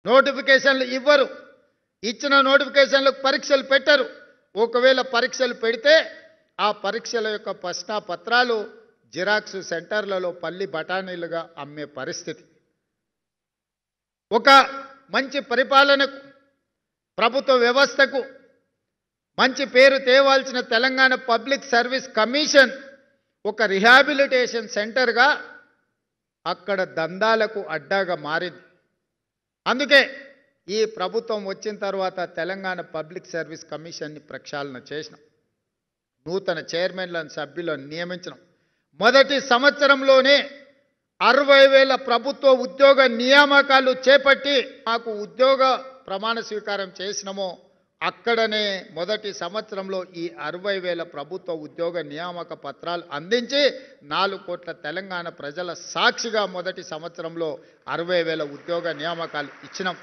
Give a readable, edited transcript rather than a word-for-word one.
నోటిఫికేషన్లు ఇవ్వరు. ఇచ్చిన నోటిఫికేషన్లకు పరీక్షలు పెట్టరు. ఒకవేళ పరీక్షలు పెడితే ఆ పరీక్షల యొక్క ప్రశ్నపత్రాలు జిరాక్స్ సెంటర్లలో పల్లి బఠానీలుగా అమ్మే పరిస్థితి. ఒక మంచి పరిపాలనకు, ప్రభుత్వ వ్యవస్థకు మంచి పేరు తేవాల్సిన తెలంగాణ పబ్లిక్ సర్వీస్ కమిషన్ ఒక రిహాబిలిటేషన్ సెంటర్గా అక్కడ దందాలకు అడ్డాగా మారింది. అందుకే ఈ ప్రభుత్వం వచ్చిన తర్వాత తెలంగాణ పబ్లిక్ సర్వీస్ కమిషన్ని ప్రక్షాళన చేసినాం. నూతన చైర్మన్లను, సభ్యులను నియమించడం. మొదటి సంవత్సరంలోనే 60,000 ప్రభుత్వ ఉద్యోగ నియామకాలు చేపట్టి మాకు ఉద్యోగ ప్రమాణ స్వీకారం చేసినామో అక్కడనే మొదటి సంవత్సరంలో ఈ 60,000 ప్రభుత్వ ఉద్యోగ నియామక పత్రాలు అందించి 4 కోట్ల తెలంగాణ ప్రజల సాక్షిగా మొదటి సంవత్సరంలో 60,000 ఉద్యోగ నియామకాలు ఇచ్చినాం.